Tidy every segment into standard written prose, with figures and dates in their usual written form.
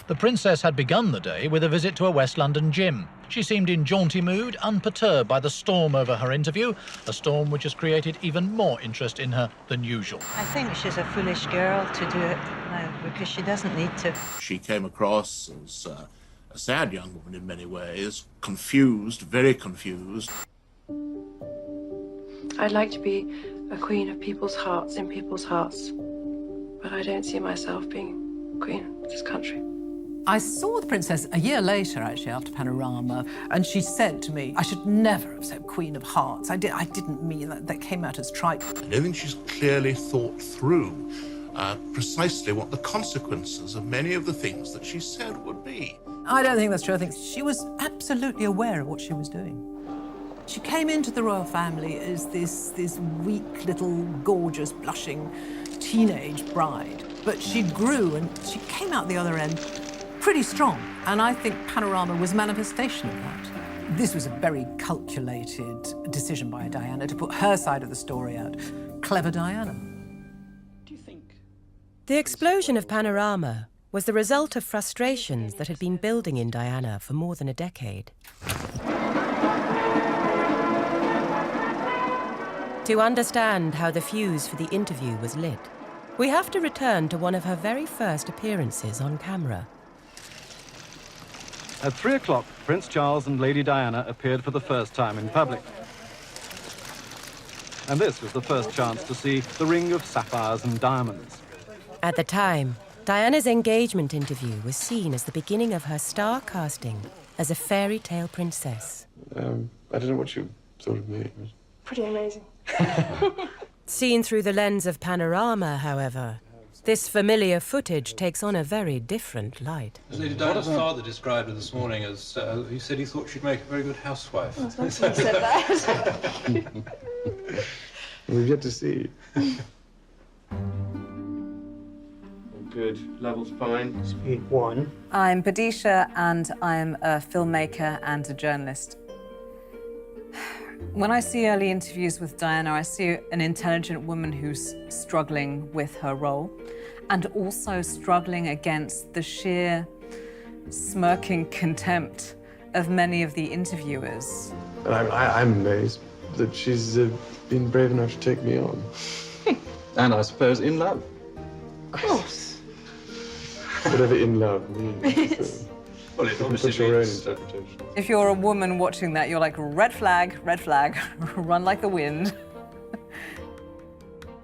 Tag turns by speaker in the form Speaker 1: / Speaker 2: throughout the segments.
Speaker 1: The princess had begun the day with a visit to a West London gym. She seemed in jaunty mood, unperturbed by the storm over her interview, a storm which has created even more interest in her than usual.
Speaker 2: I think she's a foolish girl to do it now, because she doesn't need to.
Speaker 3: She came across as a sad young woman in many ways, confused, very confused.
Speaker 4: I'd like to be a queen of people's hearts, in people's hearts, but I don't see myself being queen of this country.
Speaker 5: I saw the princess a year later, actually, after Panorama, and she said to me, I should never have said Queen of Hearts. I didn't mean that. That came out as trite.
Speaker 3: I don't think she's clearly thought through precisely what the consequences of many of the things that she said would be.
Speaker 5: I don't think that's true. I think she was absolutely aware of what she was doing. She came into the royal family as this weak, little, gorgeous, blushing teenage bride. But she grew and she came out the other end pretty strong. And I think Panorama was manifestation of that. This was a very calculated decision by Diana to put her side of the story out. Clever Diana.
Speaker 6: Do you think?
Speaker 7: The explosion of Panorama was the result of frustrations that had been building in Diana for more than a decade. To understand how the fuse for the interview was lit, we have to return to one of her very first appearances on camera.
Speaker 8: At 3 o'clock, Prince Charles and Lady Diana appeared for the first time in public. And this was the first chance to see the ring of sapphires and diamonds.
Speaker 7: At the time, Diana's engagement interview was seen as the beginning of her star casting as a fairy tale princess.
Speaker 9: I don't know what you thought of me.
Speaker 4: Pretty amazing.
Speaker 7: Seen through the lens of Panorama, however, this familiar footage takes on a very different light.
Speaker 10: Lady Diana's father described her this morning as, he said he thought she'd make a very good housewife.
Speaker 4: Oh, he said that.
Speaker 9: We've yet to see.
Speaker 6: Good. Level's fine.
Speaker 11: Speed 1.
Speaker 12: I'm Padisha, and I'm a filmmaker and a journalist. When I see early interviews with Diana, I see an intelligent woman who's struggling with her role and also struggling against the sheer smirking contempt of many of the interviewers.
Speaker 9: And I'm amazed that she's been brave enough to take me on.
Speaker 6: And I suppose in love.
Speaker 4: Of course.
Speaker 9: Whatever in love means.
Speaker 10: Well, it obviously
Speaker 9: Put your own
Speaker 10: means,
Speaker 9: interpretation.
Speaker 12: If you're a woman watching that, you're like, red flag, run like the wind.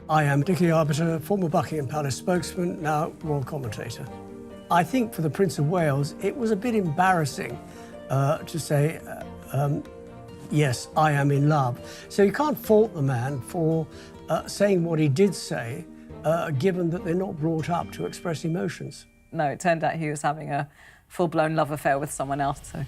Speaker 11: I am Dickie Arbiter, former Buckingham Palace spokesman, now royal commentator. I think for the Prince of Wales, it was a bit embarrassing to say, yes, I am in love. So you can't fault the man for saying what he did say, given that they're not brought up to express emotions.
Speaker 12: No, it turned out he was having a full-blown love affair with someone else, so.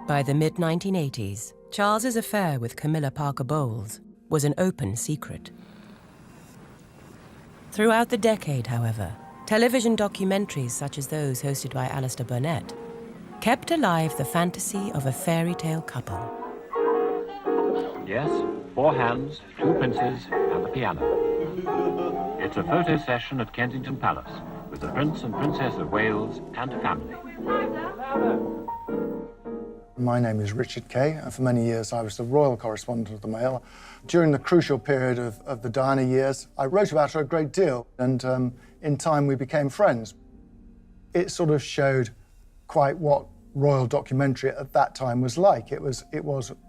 Speaker 7: By the mid-1980s, Charles's affair with Camilla Parker Bowles was an open secret. Throughout the decade, however, television documentaries such as those hosted by Alistair Burnett kept alive the fantasy of a fairy tale couple.
Speaker 13: Yes, 4 hands, 2 princes, and the piano. It's a photo session at Kensington Palace with the Prince and Princess of Wales and family.
Speaker 14: My name is Richard Kay, and for many years I was the royal correspondent of the Mail. During the crucial period of the Diana years, I wrote about her a great deal, and in time we became friends. It sort of showed quite what royal documentary at that time was like. It was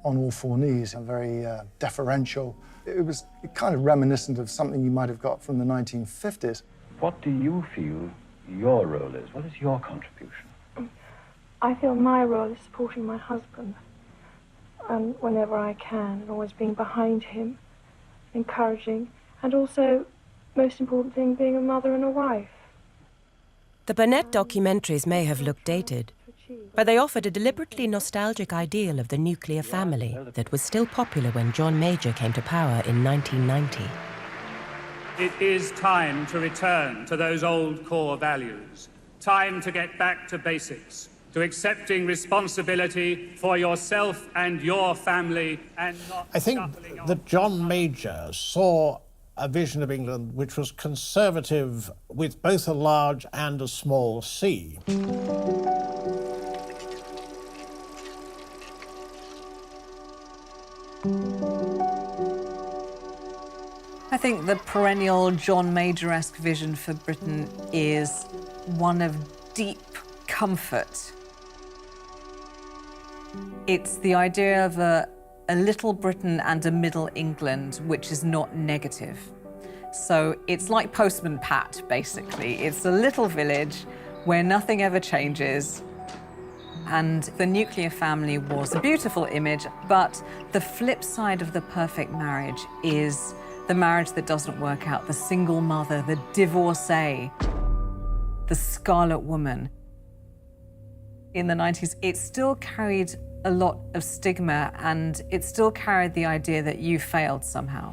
Speaker 14: on all 4 knees and very deferential. It was kind of reminiscent of something you might have got from the 1950s.
Speaker 13: What do you feel your role is? What is your contribution?
Speaker 4: I feel my role is supporting my husband, and whenever I can, and always being behind him, encouraging, and also, most important thing, being a mother and a wife.
Speaker 7: The Burnett documentaries may have looked dated, but they offered a deliberately nostalgic ideal of the nuclear family that was still popular when John Major came to power in 1990.
Speaker 15: It is time to return to those old core values. Time to get back to basics, to accepting responsibility for yourself and your family, and not...
Speaker 16: I think that John Major saw a vision of England which was conservative with both a large and a small C.
Speaker 12: I think the perennial John Major-esque vision for Britain is one of deep comfort. It's the idea of a little Britain and a middle England, which is not negative. So it's like Postman Pat, basically. It's a little village where nothing ever changes. And the nuclear family was a beautiful image, but the flip side of the perfect marriage is the marriage that doesn't work out, the single mother, the divorcee, the scarlet woman. In the 90s, it still carried a lot of stigma, and it still carried the idea that you failed somehow.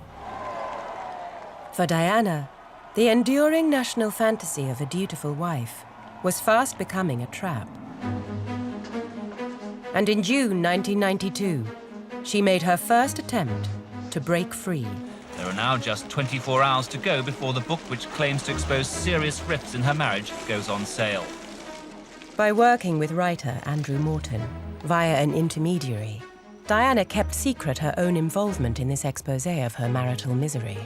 Speaker 7: For Diana, the enduring national fantasy of a dutiful wife was fast becoming a trap. And in June 1992, she made her first attempt to break free.
Speaker 17: There are now just 24 hours to go before the book which claims to expose serious rifts in her marriage goes on sale.
Speaker 7: By working with writer Andrew Morton via an intermediary, Diana kept secret her own involvement in this exposé of her marital misery.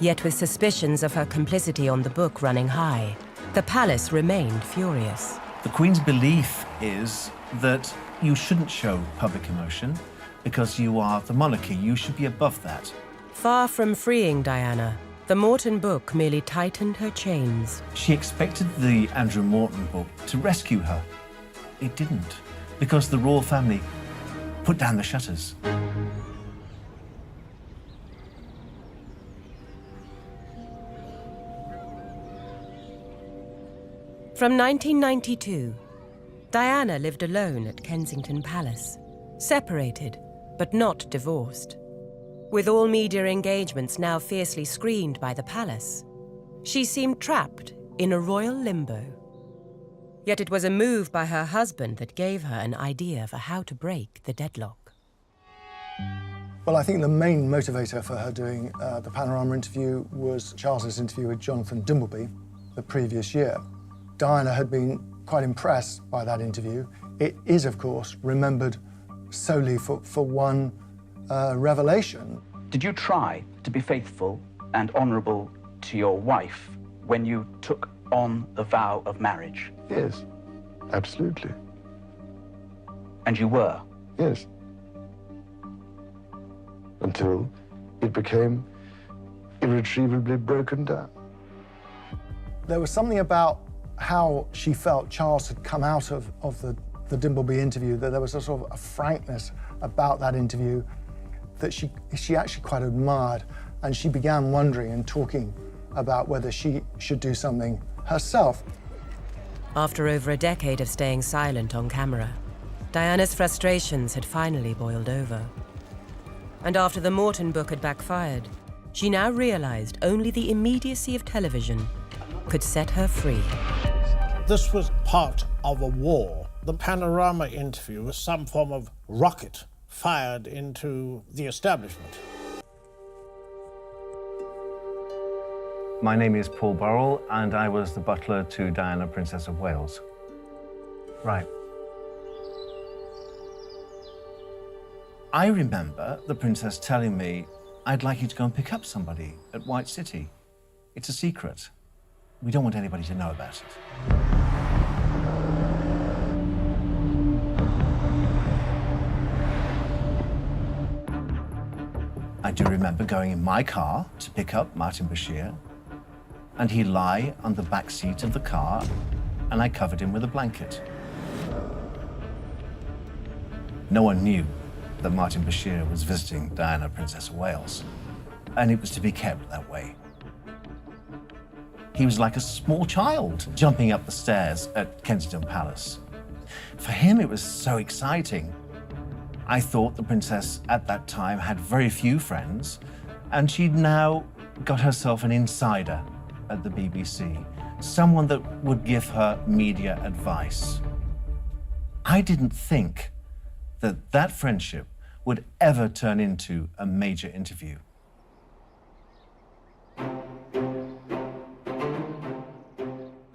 Speaker 7: Yet with suspicions of her complicity on the book running high, the palace remained furious.
Speaker 18: The Queen's belief is that you shouldn't show public emotion because you are the monarchy. You should be above that.
Speaker 7: Far from freeing Diana, the Morton book merely tightened her chains.
Speaker 18: She expected the Andrew Morton book to rescue her. It didn't, because the royal family put down the shutters.
Speaker 7: From 1992, Diana lived alone at Kensington Palace, separated but not divorced. With all media engagements now fiercely screened by the palace, she seemed trapped in a royal limbo. Yet it was a move by her husband that gave her an idea for how to break the deadlock.
Speaker 14: Well, I think the main motivator for her doing the Panorama interview was Charles's interview with Jonathan Dimbleby the previous year. Diana had been quite impressed by that interview. It is, of course, remembered solely for one revelation.
Speaker 19: Did you try to be faithful and honourable to your wife when you took on the vow of marriage?
Speaker 9: Yes, absolutely.
Speaker 19: And you were?
Speaker 9: Yes. Until it became irretrievably broken down.
Speaker 14: There was something about how she felt Charles had come out of the Dimbleby interview, that there was a sort of a frankness about that interview that she actually quite admired, and she began wondering and talking about whether she should do something herself.
Speaker 7: After over a decade of staying silent on camera, Diana's frustrations had finally boiled over. And after the Morton book had backfired, she now realized only the immediacy of television could set her free.
Speaker 16: This was part of a war. The Panorama interview was some form of rocket fired into the establishment.
Speaker 18: My name is Paul Burrell, and I was the butler to Diana, Princess of Wales. Right. I remember the princess telling me, "I'd like you to go and pick up somebody at White City. It's a secret. We don't want anybody to know about it." I do remember going in my car to pick up Martin Bashir, and he'd lie on the back seat of the car, and I covered him with a blanket. No one knew that Martin Bashir was visiting Diana, Princess of Wales, and it was to be kept that way. He was like a small child jumping up the stairs at Kensington Palace. For him, it was so exciting. I thought the princess at that time had very few friends, and she'd now got herself an insider at the BBC, someone that would give her media advice. I didn't think that that friendship would ever turn into a major interview.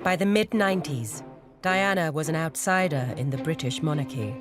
Speaker 7: By the mid-90s, Diana was an outsider in the British monarchy.